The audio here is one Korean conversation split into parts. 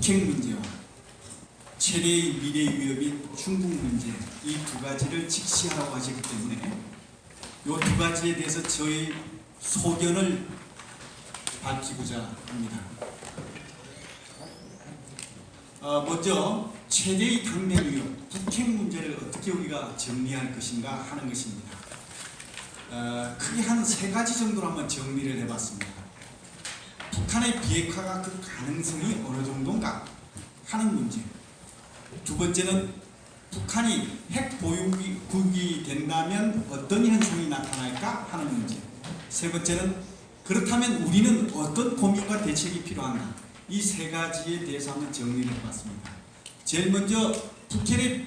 북핵 문제와 최대의 미래 위협인 중국 문제, 이 두 가지를 직시하라고 하셨기 때문에 이 두 가지에 대해서 저의 소견을 밝히고자 합니다. 먼저 최대의 당면 위협, 북핵 문제를 어떻게 우리가 정리할 것인가 하는 것입니다. 크게 한 세 가지 정도로 한번 정리를 해봤습니다. 북한의 비핵화가 그 가능성이 어느 정도인가 하는 문제. 두 번째는 북한이 핵 보유국이 된다면 어떤 현상이 나타날까 하는 문제. 세 번째는 그렇다면 우리는 어떤 고민과 대책이 필요한가. 이 세 가지에 대해서 한번 정리를 해봤습니다. 제일 먼저 북한의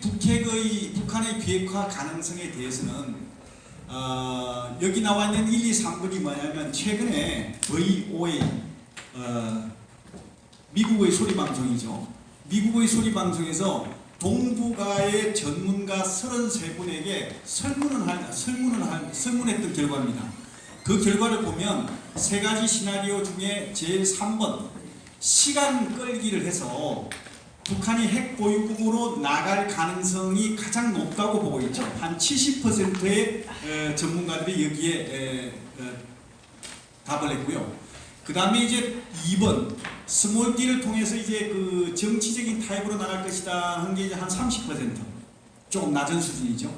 비핵화 가능성에 대해서는 여기 나와 있는 1, 2, 3번이 뭐냐면 최근에 VOA 미국의 소리방송이죠. 미국의 소리방송에서 동북아의 전문가 33분에게 설문했던 결과입니다. 그 결과를 보면 세 가지 시나리오 중에 제일 3번 시간 끌기를 해서 북한이 핵 보유국으로 나갈 가능성이 가장 높다고 보고 있죠. 한 70%의 전문가들이 여기에 답을 했고요. 그 다음에 이제 2번 스몰 D를 통해서 이제 그 정치적인 타입으로 나갈 것이다 한 게 이제 한 30%, 조금 낮은 수준이죠.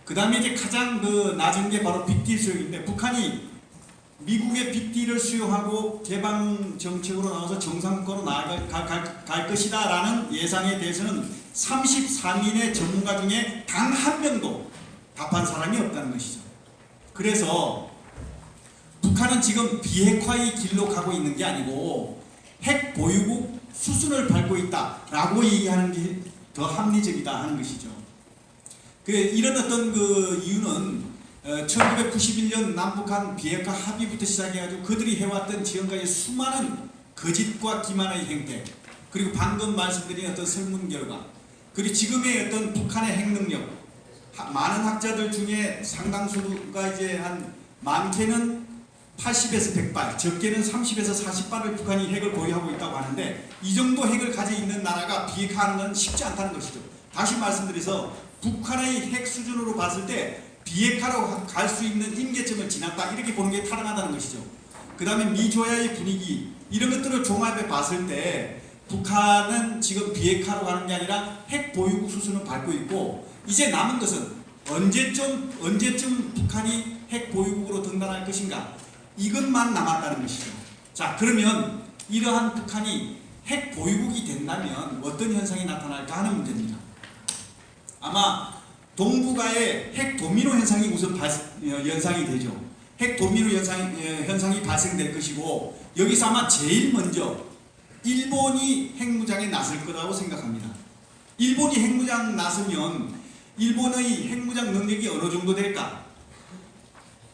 그 다음에 이제 가장 그 낮은 게 바로 빅딜 수용인데 북한이 미국의 빅딜을 수용하고 개방 정책으로 나와서 정상권으로 갈 것이다 라는 예상에 대해서는 34명의 전문가 중에 단 한 명도 답한 사람이 없다는 것이죠. 그래서 북한은 지금 비핵화의 길로 가고 있는 게 아니고 핵 보유국 수순을 밟고 있다라고 얘기하는 게 더 합리적이다 하는 것이죠. 이런 어떤 그 이유는 1991년 남북한 비핵화 합의부터 시작해가지고 그들이 해왔던 지금까지 수많은 거짓과 기만의 행태, 그리고 방금 말씀드린 어떤 설문 결과, 그리고 지금의 어떤 북한의 핵 능력, 많은 학자들 중에 상당수가 이제 한 많게는 80에서 100발, 적게는 30에서 40발을 북한이 핵을 보유하고 있다고 하는데 이 정도 핵을 가지고 있는 나라가 비핵화하는 건 쉽지 않다는 것이죠. 다시 말씀드려서 북한의 핵 수준으로 봤을 때 비핵화로 갈 수 있는 임계점을 지났다 이렇게 보는 게 타당하다는 것이죠. 그 다음에 미조야의 분위기 이런 것들을 종합해 봤을 때 북한은 지금 비핵화로 가는 게 아니라 핵 보유국 수준을 밟고 있고 이제 남은 것은 언제쯤 북한이 핵 보유국으로 등단할 것인가 이것만 남았다는 것이죠. 자, 그러면 이러한 북한이 핵 보유국이 된다면 어떤 현상이 나타날까 하는 문제입니다. 아마 동북아의 핵 도미노 현상이 우선 연상이 되죠. 핵 도미노 현상이 발생될 것이고 여기서 아마 제일 먼저 일본이 핵무장에 나설 거라고 생각합니다. 일본이 핵무장 나서면 일본의 핵무장 능력이 어느 정도 될까?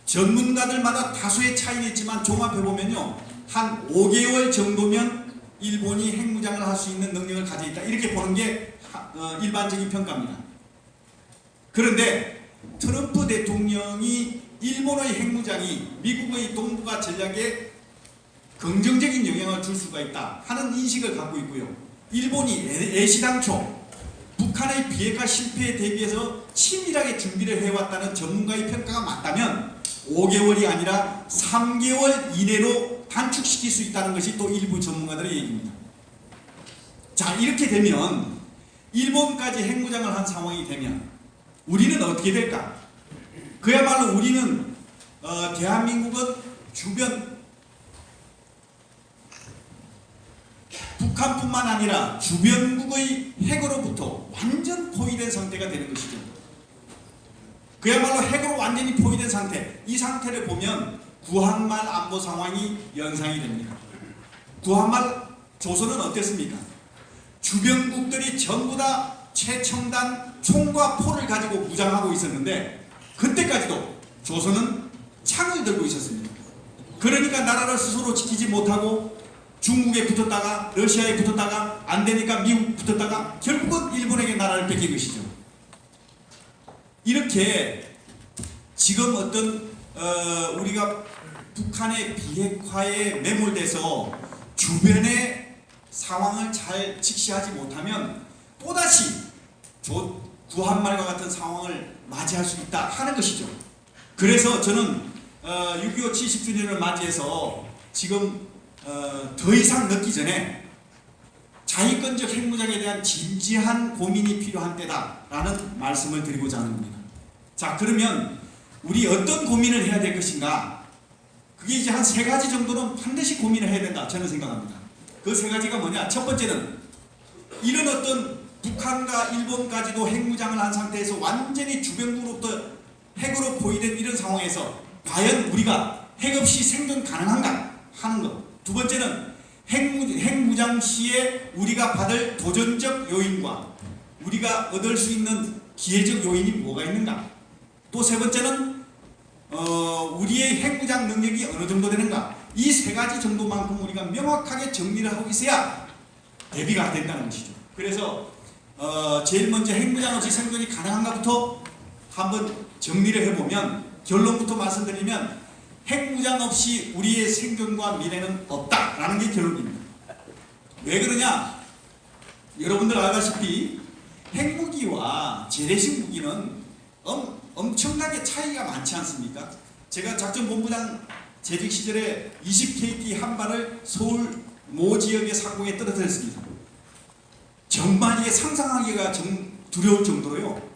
전문가들마다 다수의 차이는 있지만 종합해보면요 한 5개월 정도면 일본이 핵무장을 할 수 있는 능력을 가지고 있다 이렇게 보는 게 일반적인 평가입니다. 그런데 트럼프 대통령이 일본의 핵무장이 미국의 동북아 전략에 긍정적인 영향을 줄 수가 있다 하는 인식을 갖고 있고요. 일본이 애시당초 북한의 비핵화 실패에 대비해서 치밀하게 준비를 해왔다는 전문가의 평가가 맞다면 5개월이 아니라 3개월 이내로 단축시킬 수 있다는 것이 또 일부 전문가들의 얘기입니다. 자, 이렇게 되면 일본까지 핵무장을 한 상황이 되면 우리는 어떻게 될까? 그야말로 우리는 대한민국은 주변 북한뿐만 아니라 주변국의 핵으로부터 완전 포위된 상태가 되는 것이죠. 그야말로 핵으로 완전히 포위된 상태, 이 상태를 보면 구한말 안보 상황이 연상이 됩니다. 구한말 조선은 어땠습니까? 주변국들이 전부 다 최첨단 총과 포를 가지고 무장하고 있었는데 그때까지도 조선은 창을 들고 있었습니다. 그러니까 나라를 스스로 지키지 못하고 중국에 붙었다가 러시아에 붙었다가 안되니까 미국 붙었다가 결국은 일본에게 나라를 뺏긴 것이죠. 이렇게 지금 어떤 우리가 북한의 비핵화에 매몰돼서 주변에 상황을 잘 직시하지 못하면 또다시 구한말과 같은 상황을 맞이할 수 있다 하는 것이죠. 그래서 저는 6.25 70주년을 맞이해서 지금 더 이상 늦기 전에 자위권적 핵무장에 대한 진지한 고민이 필요한 때다라는 말씀을 드리고자 하는 겁니다. 자, 그러면 우리 어떤 고민을 해야 될 것인가? 그게 이제 한 3가지 정도는 반드시 고민을 해야 된다 저는 생각합니다. 그 3가지가 뭐냐? 첫 번째는 이런 어떤 북한과 일본까지도 핵무장을 한 상태에서 완전히 주변국으로부터 핵으로 포위된 이런 상황에서 과연 우리가 핵 없이 생존 가능한가 하는 것. 두 번째는 핵무장 시에 우리가 받을 도전적 요인과 우리가 얻을 수 있는 기회적 요인이 뭐가 있는가. 또 세 번째는 우리의 핵무장 능력이 어느 정도 되는가. 이 3가지 정도만큼 우리가 명확하게 정리를 하고 있어야 대비가 된다는 것이죠. 그래서 제일 먼저 핵무장 없이 생존이 가능한가부터 한번 정리를 해보면, 결론부터 말씀드리면 핵무장 없이 우리의 생존과 미래는 없다라는 게 결론입니다. 왜 그러냐? 여러분들 알다시피 핵무기와 재래식 무기는 엄청나게 차이가 많지 않습니까? 제가 작전본부장 재직 시절에 20KT 한 발을 서울 모 지역의 상공에 떨어뜨렸습니다. 정말 이게 상상하기가 두려울 정도로요.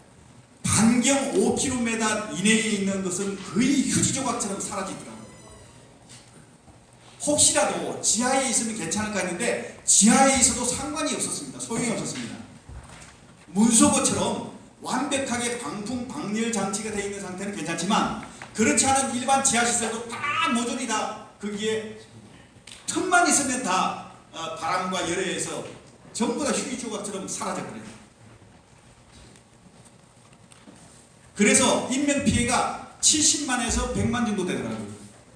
반경 5km 이내에 있는 것은 거의 휴지 조각처럼 사라지더라고요. 혹시라도 지하에 있으면 괜찮을까 했는데 지하에 있어도 상관이 없었습니다. 소용이 없었습니다. 문소거처럼 완벽하게 방풍 방열 장치가 되어 있는 상태는 괜찮지만 그렇지 않은 일반 지하시설도 다 모조리 다 거기에 틈만 있으면 다 바람과 열에 의해서 전부 다 휴지 조각처럼 사라져버려요. 그래서 인명피해가 70만에서 100만 정도 되더라고요.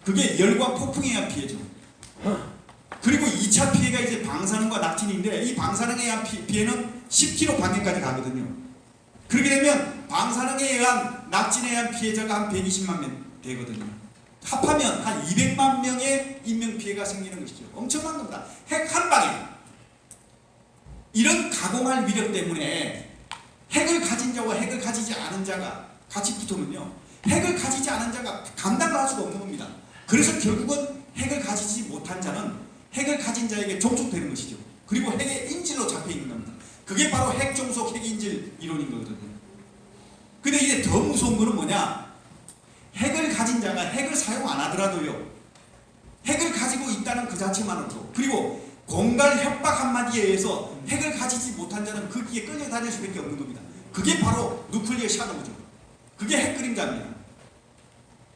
그게 열과 폭풍에 의한 피해죠. 그리고 2차 피해가 이제 방사능과 낙진인데 이 방사능에 의한 피해는 10km 반경까지 가거든요. 그렇게 되면 방사능에 의한 낙진에 의한 피해자가 한 120만 명 되거든요. 합하면 한 200만 명의 인명피해가 생기는 것이죠. 엄청난 겁니다. 핵 한 방에. 이런 가공할 위력 때문에 핵을 가진 자와 핵을 가지지 않은 자가 같이 붙으면요, 핵을 가지지 않은 자가 감당을 할 수가 없는 겁니다. 그래서 결국은 핵을 가지지 못한 자는 핵을 가진 자에게 종속되는 것이죠. 그리고 핵의 인질로 잡혀 있는 겁니다. 그게 바로 핵종속 핵인질 이론인 거거든요. 근데 이제 더 무서운 거는 뭐냐? 핵을 가진 자가 핵을 사용 안 하더라도요, 핵을 가지고 있다는 그 자체만으로도, 그리고 공갈 협박 한마디에 의해서 핵을 가지지 못한 자는 거기에 끌려다닐 수밖에 없는 겁니다. 그게 바로 누클리어 샤도우죠. 그게 핵 그림자입니다.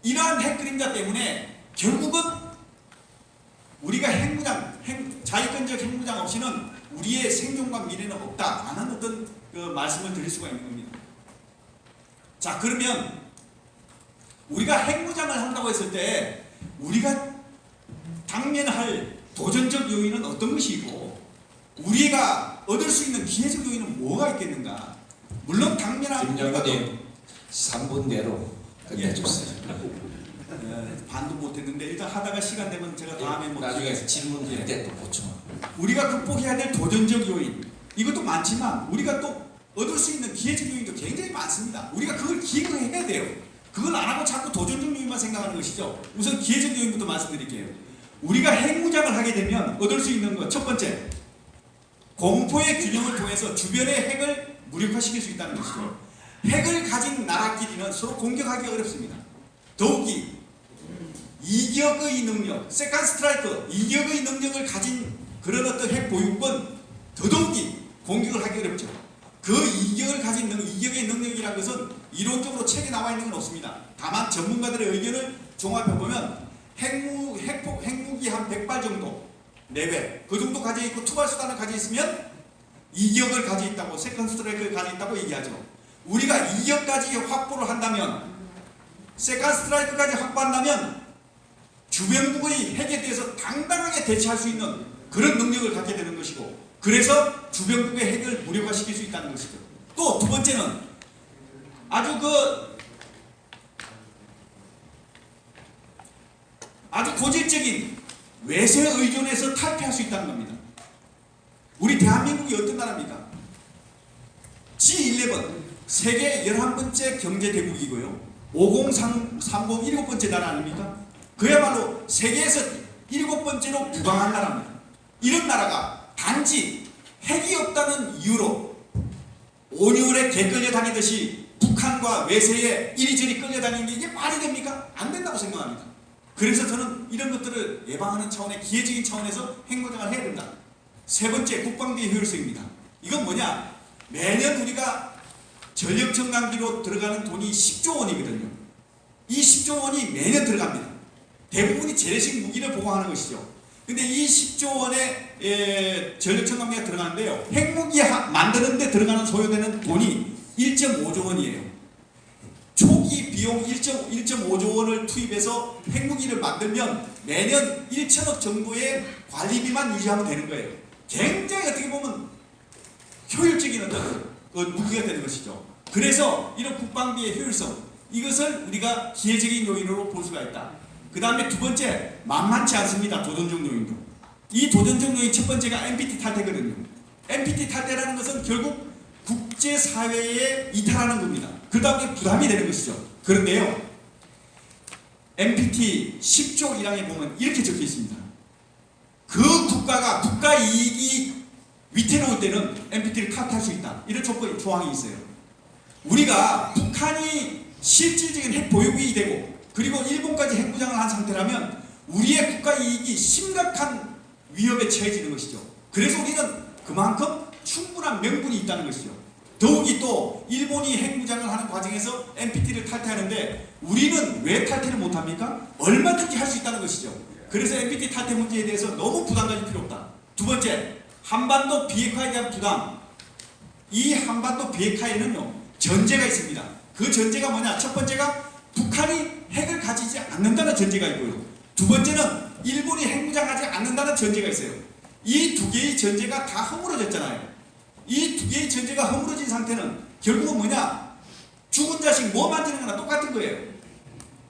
이러한 핵 그림자 때문에 결국은 우리가 자위권적 핵무장 없이는 우리의 생존과 미래는 없다라는 어떤 그 말씀을 드릴 수가 있는 겁니다. 자, 그러면 우리가 핵무장을 한다고 했을 때 우리가 당면할 도전적 요인은 어떤 것이고 우리가 얻을 수 있는 기회적 요인은 뭐가 있겠는가? 물론 당면한 김영호님 3분 내로 끝내주세요. 반도 못했는데 일단 하다가 시간 되면 제가 다음에 나중에 질문할 때 또 보충. 우리가 극복해야 될 도전적 요인 이것도 많지만 우리가 또 얻을 수 있는 기회적 요인도 굉장히 많습니다. 우리가 그걸 기획을 해야 돼요. 그걸 안 하고 자꾸 도전적 요인만 생각하는 것이죠. 우선 기회적 요인부터 말씀드릴게요. 우리가 핵무장을 하게 되면 얻을 수 있는 것 첫 번째, 공포의 균형을 통해서 주변의 핵을 무력화시킬 수 있다는 것이죠. 핵을 가진 나라끼리는 서로 공격하기 어렵습니다. 더욱이 이격의 능력, 세컨드 스트라이크, 이격의 능력을 가진 그런 어떤 핵 보유국은 더더욱이 공격을 하기 어렵죠. 그 이격을 가진 이격의 능력이라는 것은 이론적으로 책에 나와 있는 건 없습니다. 다만 전문가들의 의견을 종합해보면 핵무기 한 100발 정도 내외 그 정도 가지고 있고 투발 수단을 가지고 있으면 이격을 가지고 있다고, 세컨드 스트라이크를 가지고 있다고 얘기하죠. 우리가 이격까지 확보를 한다면, 세컨드 스트라이크까지 확보한다면 주변국의 핵에 대해서 당당하게 대처할 수 있는 그런 능력을 갖게 되는 것이고, 그래서 주변국의 핵을 무력화시킬 수 있다는 것이죠. 또 두 번째는 아주 고질적인 외세 의존에서 탈피할 수 있다는 겁니다. 우리 대한민국이 어떤 나라입니까? G11 세계 11번째 경제대국이고요. 5030 7번째 나라 아닙니까? 그야말로 세계에서 7번째로 부강한 나라입니다. 이런 나라가 단지 핵이 없다는 이유로 온유울에 개 끌려 다니듯이 북한과 외세에 이리저리 끌려 다니는 게 이게 말이 됩니까? 안 된다고 생각합니다. 그래서 저는 이런 것들을 예방하는 차원의 기회적인 차원에서 핵무장을 해야 된다. 세 번째, 국방비의 효율성입니다. 이건 뭐냐? 매년 우리가 전력청강기로 들어가는 돈이 10조 원이거든요. 이 10조 원이 매년 들어갑니다. 대부분이 재래식 무기를 보강하는 것이죠. 근데 이 10조 원의 전력청강기가 들어가는데요. 핵무기 만드는 데 들어가는 소요되는 돈이 1.5조 원이에요. 초기 비용 1.5조 원을 투입해서 핵무기를 만들면 매년 1천억 정도의 관리비만 유지하면 되는 거예요. 굉장히 어떻게 보면 효율적인 어떤 무기가 되는 것이죠. 그래서 이런 국방비의 효율성, 이것을 우리가 기회적인 요인으로 볼 수가 있다. 그 다음에 두 번째, 만만치 않습니다. 도전적 요인도. 이 도전적 요인 첫 번째가 NPT 탈퇴거든요. NPT 탈퇴라는 것은 결국 국제사회에 이탈하는 겁니다. 그 다음에 부담이 되는 것이죠. 그런데요, NPT 10조 1항에 보면 이렇게 적혀 있습니다. 그 국가가 국가 이익이 위태로울 때는 NPT를 탈퇴할 수 있다. 이런 조항이 있어요. 우리가 북한이 실질적인 핵 보유국이 되고 그리고 일본까지 핵무장을 한 상태라면 우리의 국가 이익이 심각한 위협에 처해지는 것이죠. 그래서 우리는 그만큼 충분한 명분이 있다는 것이죠. 더욱이 또 일본이 핵무장을 하는 과정에서 NPT를 탈퇴하는데 우리는 왜 탈퇴를 못합니까? 얼마든지 할 수 있다는 것이죠. 그래서 NPT 탈퇴 문제에 대해서 너무 부담 가질 필요 없다. 두 번째, 한반도 비핵화에 대한 부담. 이 한반도 비핵화에는요, 전제가 있습니다. 그 전제가 뭐냐? 첫 번째가 북한이 핵을 가지지 않는다는 전제가 있고요. 두 번째는 일본이 핵무장하지 않는다는 전제가 있어요. 이 두 개의 전제가 다 허물어졌잖아요. 이 두 개의 전제가 허물어진 상태는 결국은 뭐냐? 죽은 자식 뭐 만지는 거나 똑같은 거예요.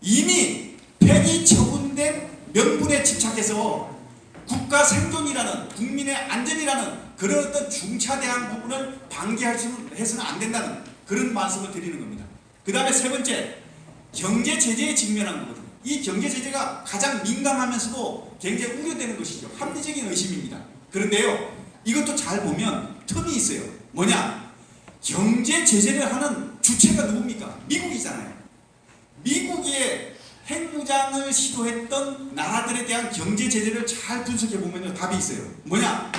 이미 폐기 처분된 명분에 집착해서 국가 생존이라는, 국민의 안전이라는 그런 어떤 중차대한 부분을 방기해서는 안 된다는 그런 말씀을 드리는 겁니다. 그 다음에 세 번째, 경제 제재에 직면한 거거든요. 이 경제 제재가 가장 민감하면서도 굉장히 우려되는 것이죠. 합리적인 의심입니다. 그런데요, 이것도 잘 보면 틈이 있어요. 뭐냐? 경제 제재를 하는 주체가 누굽니까? 미국이잖아요. 미국의 핵무장을 시도했던 나라들에 대한 경제 제재를 잘 분석해 보면 답이 있어요. 뭐냐?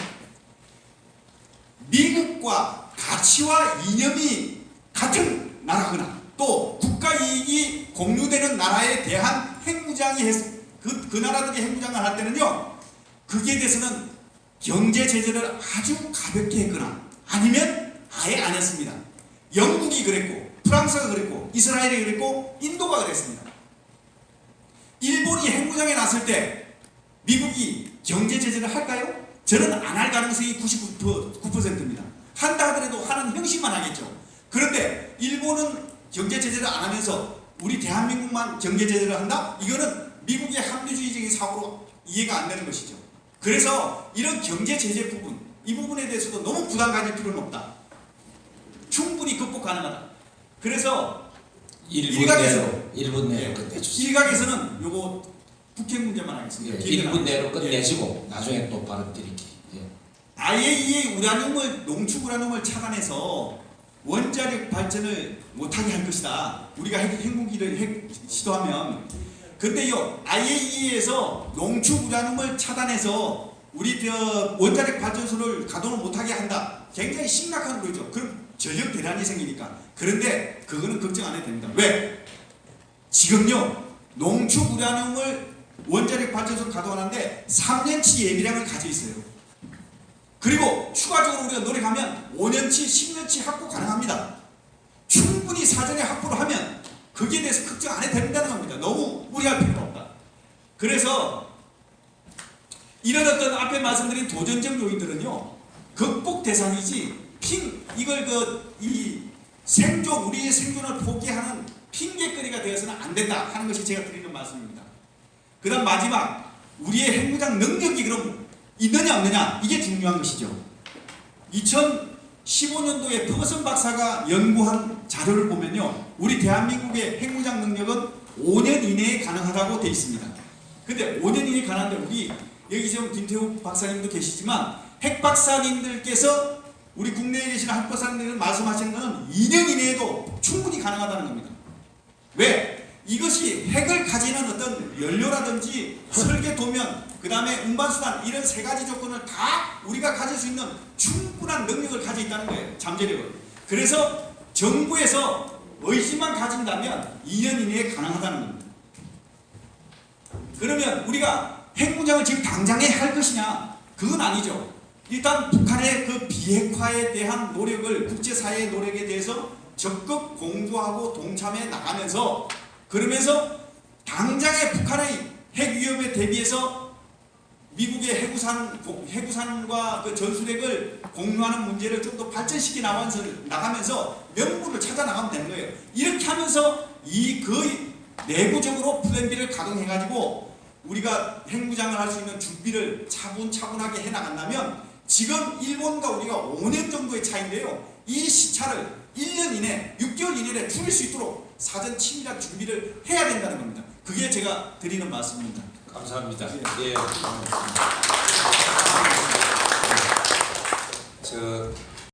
미국과 가치와 이념이 같은 나라거나 또 국가 이익이 공유되는 나라에 대한 핵무장이 그 나라들이 핵무장을 할 때는요, 거기에 대해서는 경제 제재를 아주 가볍게 했거나 아니면 아예 안 했습니다. 영국이 그랬고, 프랑스가 그랬고, 이스라엘이 그랬고, 인도가 그랬습니다. 일본이 핵무장에 나설 때 미국이 경제 제재를 할까요? 저는 안 할 가능성이 99%입니다. 한다 하더라도 하는 형식만 하겠죠. 그런데 일본은 경제 제재를 안 하면서 우리 대한민국만 경제 제재를 한다? 이거는 미국의 합리주의적인 사고로 이해가 안 되는 것이죠. 그래서 이런 경제 제재 부분, 이 부분에 대해서도 너무 부담 가질 필요는 없다. 충분히 극복 가능하다. 그래서 1분 내로 끝내주세요. 일각에서는 요거 북핵 문제만 하겠습니다. 1분 내로 끝내시고 나중에 또 발언 드릴게요. IAEA 농축 우라늄을 차단해서 원자력 발전을 못하게 할 것이다. 우리가 핵무기를 시도하면. 근데요, IAEA에서 농축 우라늄을 차단해서 우리 원자력 발전소를 가동을 못하게 한다. 굉장히 심각한 거죠. 그럼 전력 대란이 생기니까. 그런데 그거는 걱정 안 해도 됩니다. 왜? 지금요, 농축 우라늄을 원자력 발전소를 가동하는데 3년치 예비량을 가지고 있어요. 그리고 추가적으로 우리가 노력하면 5년치, 10년치 확보 가능합니다. 충분히 사전에 확보를 하면 거기에 대해서 걱정 안 해도 된다는 겁니다. 너무 무리할 필요가 없다. 그래서 이런 어떤 앞에 말씀드린 도전적 요인들은요, 극복 대상이지 우리의 생존을 포기하는 핑계거리가 되어서는 안 된다 하는 것이 제가 드리는 말씀입니다. 그 다음 마지막, 우리의 핵무장 능력이 그럼 있느냐 없느냐, 이게 중요한 것이죠. 2015년도에 퍼슨 박사가 연구한 자료를 보면요, 우리 대한민국의 핵무장 능력은 5년 이내에 가능하다고 되어 있습니다. 근데 5년 이내에 가능한데 우리 여기 지금 김태우 박사님도 계시지만 핵 박사님들께서 우리 국내에 계시는 핵 박사님들 말씀하시는 것은 2년 이내에도 충분히 가능하다는 겁니다. 왜? 이것이 핵을 가지는 어떤 연료라든지 설계 도면, 그 다음에 운반수단, 이런 세 가지 조건을 다 우리가 가질 수 있는 충분한 능력을 가지고 있다는 거예요. 잠재력을. 그래서 정부에서 의지만 가진다면 2년 이내에 가능하다는 겁니다. 그러면 우리가 핵무장을 지금 당장에 할 것이냐? 그건 아니죠. 일단 북한의 그 비핵화에 대한 노력을, 국제사회의 노력에 대해서 적극 공조하고 동참해 나가면서, 그러면서 당장의 북한의 핵 위협에 대비해서 미국의 해구산과 그 전술핵을 공유하는 문제를 좀 더 발전시켜 나가면서 명분을 찾아 나가면 되는 거예요. 이렇게 하면서 그 내부적으로 플랜 B를 가동해가지고 우리가 핵무장을 할 수 있는 준비를 차분차분하게 해 나간다면, 지금 일본과 우리가 5년 정도의 차이인데요, 이 시차를 1년 이내, 6개월 이내에 줄일 수 있도록 사전 치밀한 준비를 해야 된다는 겁니다. 그게 제가 드리는 말씀입니다. 감사합니다. 예. 저